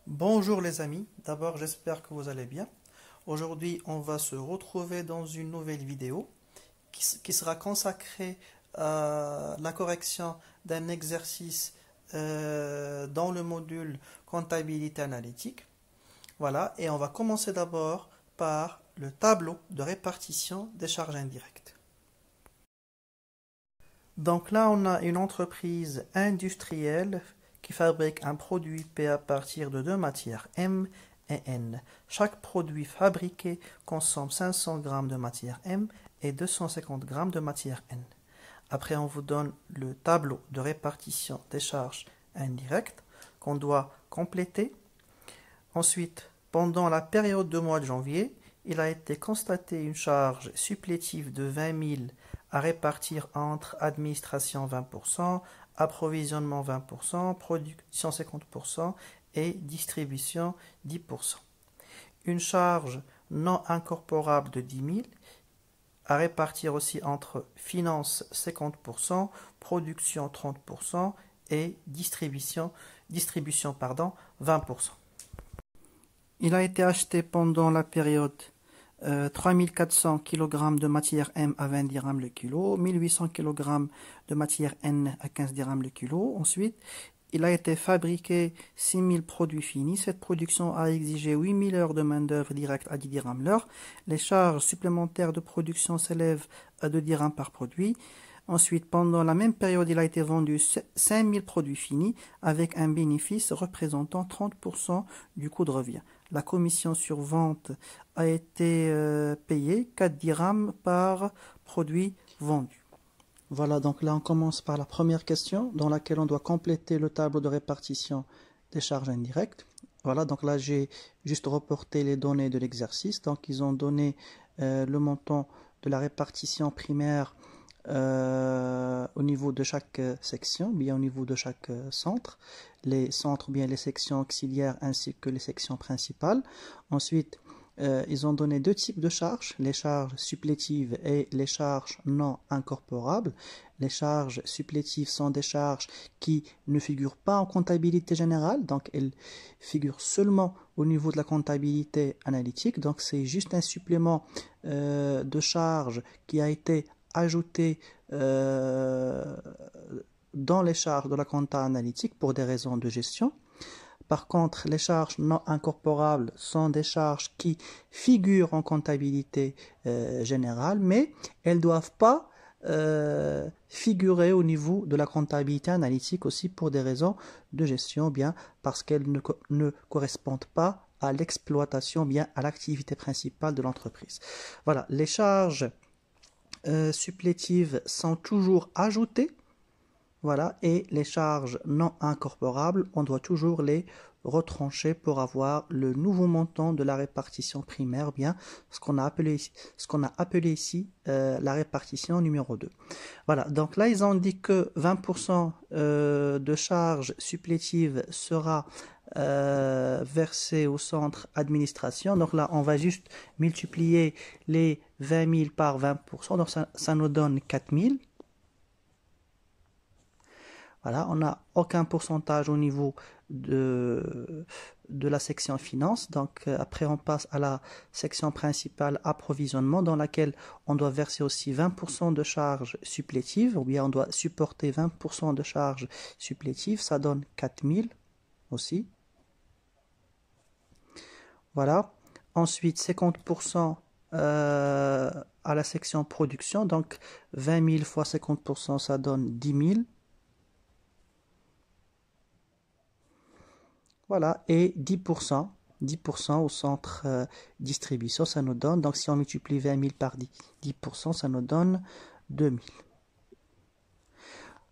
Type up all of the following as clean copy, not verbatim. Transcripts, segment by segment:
Bonjour les amis, d'abord j'espère que vous allez bien. Aujourd'hui on va se retrouver dans une nouvelle vidéo qui sera consacrée à la correction d'un exercice dans le module comptabilité analytique. Voilà, et on va commencer d'abord par le tableau de répartition des charges indirectes. Donc là on a une entreprise industrielle qui fabrique un produit P à partir de deux matières M et N. Chaque produit fabriqué consomme 500 g de matière M et 250 g de matière N. Après, on vous donne le tableau de répartition des charges indirectes qu'on doit compléter. Ensuite, pendant la période de mois de janvier, il a été constaté une charge supplétive de 20 000 à répartir entre administration 20%, approvisionnement 20%, production 50% et distribution 10%. Une charge non incorporable de 10 000 à répartir aussi entre finance 50%, production 30% et distribution 20%. Il a été acheté pendant la période 3400 kg de matière M à 20 dirhams le kilo, 1800 kg de matière N à 15 dirhams le kilo. Ensuite, il a été fabriqué 6000 produits finis. Cette production a exigé 8000 heures de main-d'œuvre directe à 10 dirhams l'heure. Les charges supplémentaires de production s'élèvent à 2 dirhams par produit. Ensuite, pendant la même période, il a été vendu 5000 produits finis avec un bénéfice représentant 30% du coût de revient. La commission sur vente a été payée 4 dirhams par produit vendu. Voilà, donc là on commence par la première question dans laquelle on doit compléter le tableau de répartition des charges indirectes. Voilà, donc là j'ai juste reporté les données de l'exercice. Donc ils ont donné le montant de la répartition primaire au niveau de chaque section, bien au niveau de chaque centre, les centres, bien les sections auxiliaires ainsi que les sections principales. Ensuite, ils ont donné deux types de charges, les charges supplétives et les charges non incorporables. Les charges supplétives sont des charges qui ne figurent pas en comptabilité générale, donc elles figurent seulement au niveau de la comptabilité analytique. Donc c'est juste un supplément de charges qui a été ajouté dans les charges de la compta analytique pour des raisons de gestion. Par contre, les charges non incorporables sont des charges qui figurent en comptabilité générale, mais elles ne doivent pas figurer au niveau de la comptabilité analytique aussi pour des raisons de gestion, bien parce qu'elles ne correspondent pas à l'exploitation, bien à l'activité principale de l'entreprise. Voilà, les charges supplétives sont toujours ajoutées. Voilà, et les charges non incorporables, on doit toujours les retrancher pour avoir le nouveau montant de la répartition primaire, bien ce qu'on a appelé ici la répartition numéro 2. Voilà, donc là ils ont dit que 20% de charges supplétives sera versé au centre administration. Donc là on va juste multiplier les 20 000 par 20%, donc ça nous donne 4 000. Voilà, on n'a aucun pourcentage au niveau de la section finance. Donc après on passe à la section principale approvisionnement dans laquelle on doit verser aussi 20% de charges supplétives, ou bien on doit supporter 20% de charges supplétives, ça donne 4000 aussi. Voilà, ensuite 50% à la section production, donc 20 000 fois 50% ça donne 10 000. Voilà, et 10% au centre distribution, ça nous donne, donc si on multiplie 20 000 par 10%, ça nous donne 2000.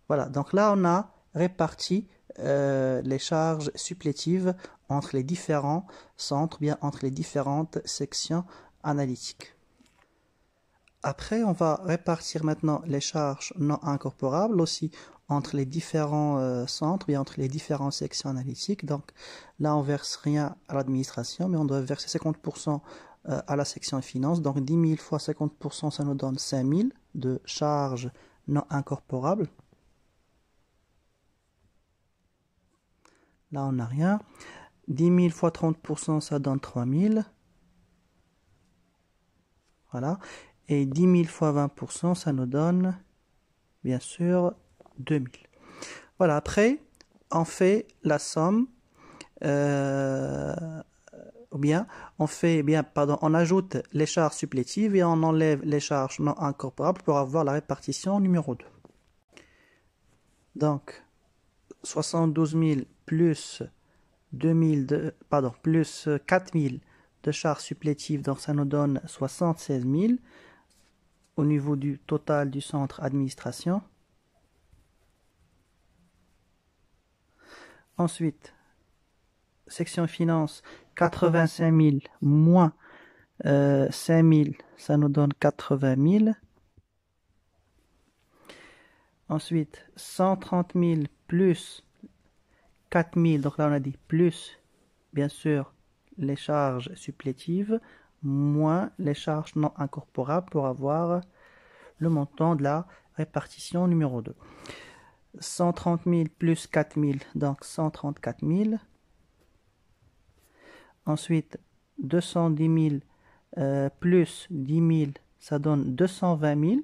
Voilà, donc là on a réparti les charges supplétives entre les différents centres, bien entre les différentes sections analytiques. Après, on va répartir maintenant les charges non incorporables aussi entre les différents centres, bien entre les différentes sections analytiques. Donc là, on verse rien à l'administration, mais on doit verser 50% à la section finance. Donc 10 000 fois 50%, ça nous donne 5 000 de charges non incorporables. Là, on n'a rien. 10 000 fois 30%, ça donne 3 000. Voilà. Et 10 000 fois 20%, ça nous donne, bien sûr, 2 000. Voilà. Après, on fait la somme. Ou bien, on ajoute les charges supplétives et on enlève les charges non incorporables pour avoir la répartition numéro 2. Donc, 72 000 plus 4 000 de charges supplétives, donc ça nous donne 76 000 au niveau du total du centre administration. Ensuite, section finance, 85 000 moins 5 000, ça nous donne 80 000. Ensuite, 130 000 plus 4 000, donc là on a dit plus, bien sûr, les charges supplétives, moins les charges non incorporables pour avoir le montant de la répartition numéro 2. 130 000 plus 4 000, donc 134 000. Ensuite, 210 000 plus 10 000, ça donne 220 000.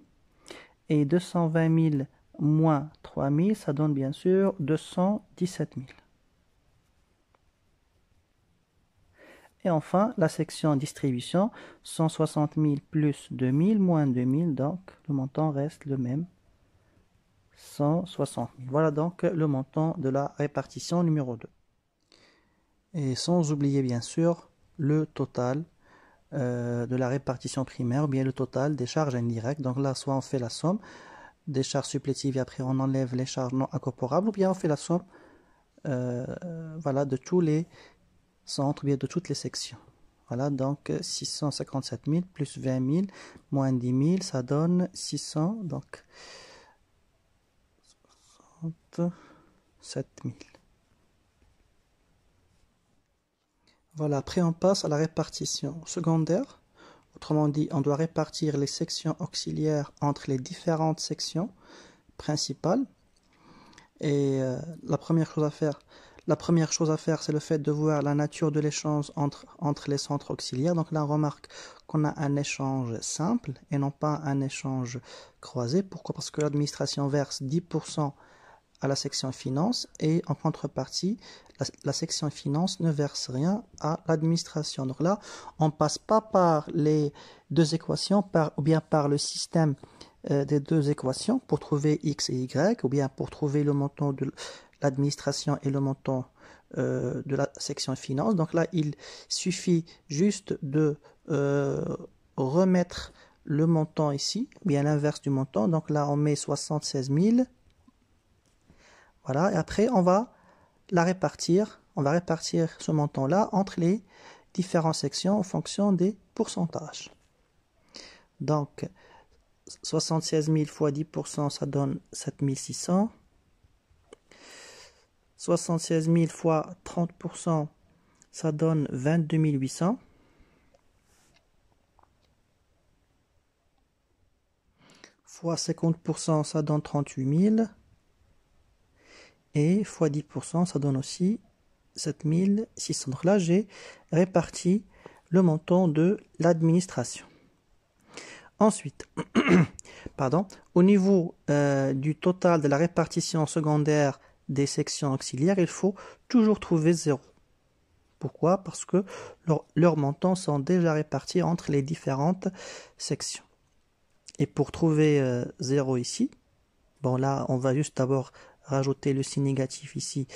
Et 220 000 moins 3 000, ça donne bien sûr 217 000. Et enfin, la section distribution, 160 000 plus 2 000 moins 2 000, donc le montant reste le même, 160 000. Voilà donc le montant de la répartition numéro 2. Et sans oublier bien sûr le total de la répartition primaire, ou bien le total des charges indirectes. Donc là, soit on fait la somme des charges supplétives et après on enlève les charges non incorporables, ou bien on fait la somme voilà, de tous les centres, ou bien de toutes les sections. Voilà, donc 657 000 plus 20 000 moins 10 000, ça donne 600, donc 67 000. Voilà, après on passe à la répartition secondaire. Autrement dit, on doit répartir les sections auxiliaires entre les différentes sections principales. Et la première chose à faire, c'est le fait de voir la nature de l'échange entre les centres auxiliaires. Donc là, on remarque qu'on a un échange simple et non pas un échange croisé. Pourquoi? Parce que l'administration verse 10% à la section finance et en contrepartie, la section finance ne verse rien à l'administration. Donc là, on ne passe pas par les deux équations, ou bien par le système des deux équations pour trouver x et y, ou bien pour trouver le montant de l'administration et le montant de la section finance. Donc là, il suffit juste de remettre le montant ici, ou bien l'inverse du montant. Donc là, on met 76 000. Voilà, et après, on va répartir ce montant-là entre les différentes sections en fonction des pourcentages. Donc, 76 000 fois 10%, ça donne 7 600. 76 000 fois 30%, ça donne 22 800. Fois 50%, ça donne 38 000. Et fois 10%, ça donne aussi 7 600. Donc là, j'ai réparti le montant de l'administration. Ensuite, au niveau du total de la répartition secondaire des sections auxiliaires, il faut toujours trouver 0. Pourquoi? Parce que leurs montants sont déjà répartis entre les différentes sections. Et pour trouver 0 ici, bon là, on va juste d'abord rajouter le signe négatif ici.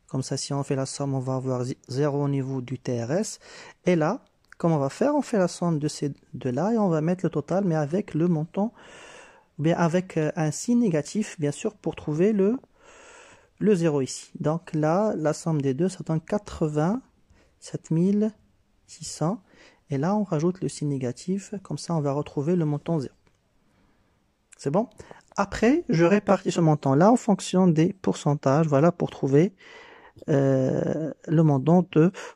Comme ça, si on fait la somme, on va avoir 0 au niveau du TRS. Et là, comment on va faire? On fait la somme de ces deux-là et on va mettre le total, mais avec le montant, bien avec un signe négatif, bien sûr, pour trouver le 0 ici. Donc là, la somme des deux, ça donne 87 600. Et là, on rajoute le signe négatif. Comme ça, on va retrouver le montant 0. C'est bon? Après, je répartis ce montant-là en fonction des pourcentages, voilà, pour trouver le montant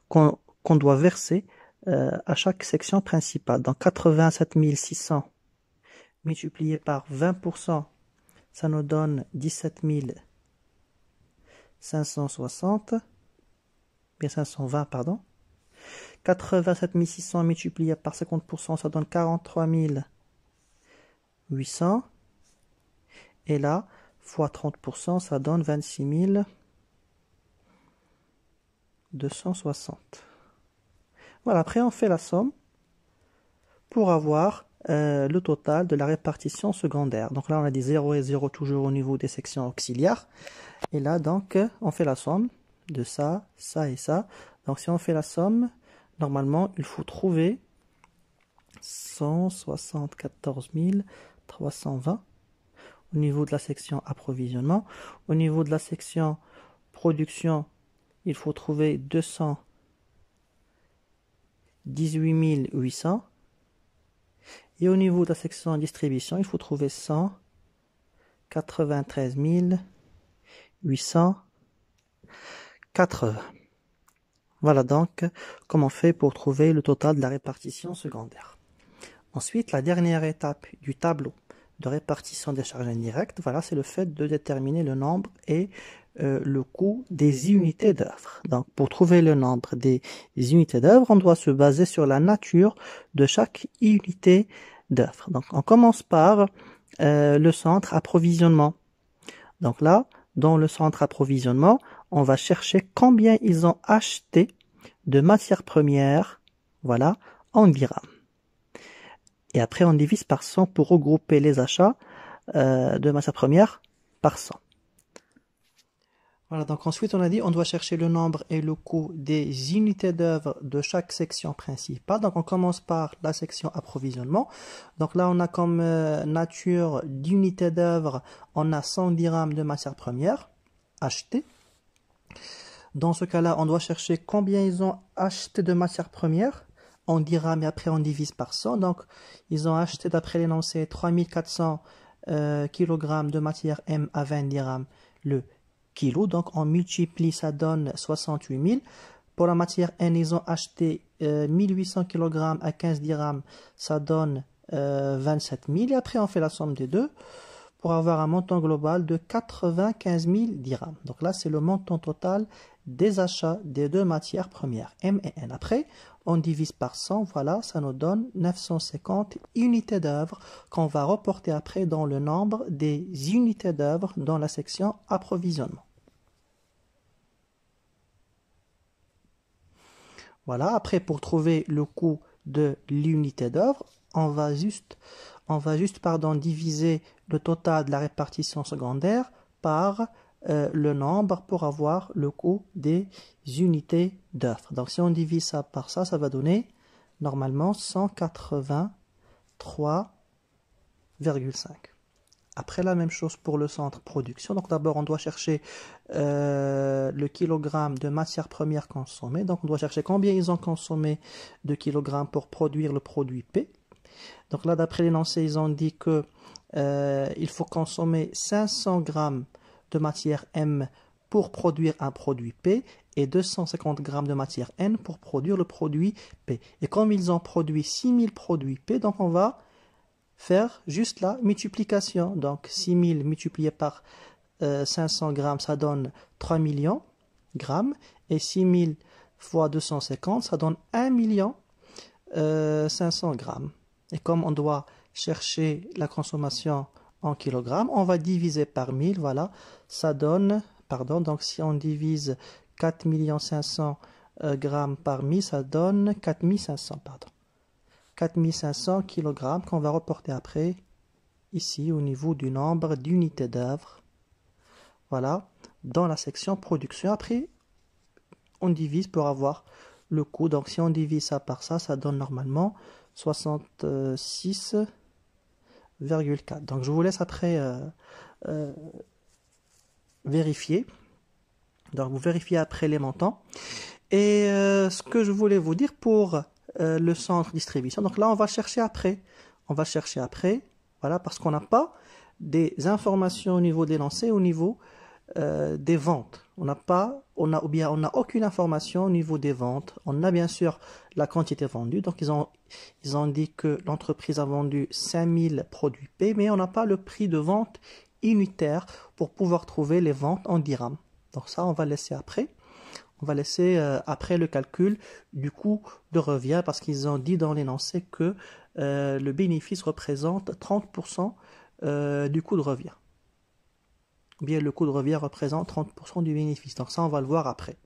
qu'on doit verser à chaque section principale. Donc 87 600 multiplié par 20%, ça nous donne 17 560, bien 520, pardon. 87 600 multiplié par 50%, ça donne 43 800. Et là, fois 30%, ça donne 26 260. Voilà, après on fait la somme pour avoir le total de la répartition secondaire. Donc là, on a dit 0 et 0 toujours au niveau des sections auxiliaires. Et là, donc, on fait la somme de ça, ça et ça. Donc si on fait la somme, normalement, il faut trouver 174 320 au niveau de la section approvisionnement. Au niveau de la section production, il faut trouver 218 800. Et au niveau de la section distribution, il faut trouver 193 880. Voilà donc comment on fait pour trouver le total de la répartition secondaire. Ensuite, la dernière étape du tableau de répartition des charges indirectes, voilà, c'est le fait de déterminer le nombre et le coût des unités d'œuvre. Donc, pour trouver le nombre des unités d'œuvre, on doit se baser sur la nature de chaque unité d'œuvre. Donc, on commence par le centre approvisionnement. Donc là, dans le centre approvisionnement, on va chercher combien ils ont acheté de matières premières, voilà, en dirhams. Et après, on divise par 100 pour regrouper les achats de matières premières par 100. Voilà, donc ensuite, on a dit on doit chercher le nombre et le coût des unités d'œuvre de chaque section principale. Donc, on commence par la section approvisionnement. Donc là, on a comme nature d'unité d'œuvre, on a 100 dirhams de matières premières achetées. Dans ce cas-là, on doit chercher combien ils ont acheté de matières premières en dirhams et après on divise par 100. Donc, ils ont acheté d'après l'énoncé 3400 kg de matière M à 20 dirhams le kilo. Donc, on multiplie, ça donne 68 000. Pour la matière N, ils ont acheté 1800 kg à 15 dirhams, ça donne 27 000. Et après, on fait la somme des deux pour avoir un montant global de 95 000 dirhams. Donc là, c'est le montant total des achats des deux matières premières, M et N. Après, on divise par 100, voilà, ça nous donne 950 unités d'œuvre qu'on va reporter après dans le nombre des unités d'œuvre dans la section approvisionnement. Voilà, après pour trouver le coût de l'unité d'œuvre, on va juste diviser le total de la répartition secondaire par le nombre pour avoir le coût des unités d'œuvre. Donc si on divise ça par ça, ça va donner normalement 183,5. Après la même chose pour le centre production. Donc d'abord on doit chercher le kilogramme de matière première consommée. Donc on doit chercher combien ils ont consommé de kilogrammes pour produire le produit P. Donc là d'après l'énoncé ils ont dit que il faut consommer 500 grammes de matière M pour produire un produit P et 250 grammes de matière N pour produire le produit P. Et comme ils ont produit 6000 produits P, donc on va faire juste la multiplication. Donc 6000 multiplié par 500 grammes, ça donne 3 millions grammes. Et 6000 fois 250, ça donne 1 million 500 grammes. Et comme on doit chercher la consommation en kilogrammes, on va diviser par 1000, voilà, ça donne, donc si on divise 4 500 grammes par 1000, ça donne 4500, 4500 kilogrammes qu'on va reporter après, ici, au niveau du nombre d'unités d'œuvre, voilà, dans la section production. Après, on divise pour avoir le coût, donc si on divise ça par ça, ça donne normalement 66,4. Donc je vous laisse après vérifier. Donc vous vérifiez après les montants. Et ce que je voulais vous dire pour le centre distribution. Donc là on va chercher après. Voilà, parce qu'on n'a pas des informations au niveau des lancers, au niveau des ventes. On n'a aucune information au niveau des ventes. On a bien sûr la quantité vendue. Donc, ils ont dit que l'entreprise a vendu 5000 produits P, mais on n'a pas le prix de vente unitaire pour pouvoir trouver les ventes en dirhams. Donc ça, on va laisser après. On va laisser après le calcul du coût de revient parce qu'ils ont dit dans l'énoncé que le bénéfice représente 30% du coût de revient. Bien, le coût de revient représente 30% du bénéfice. Donc ça, on va le voir après.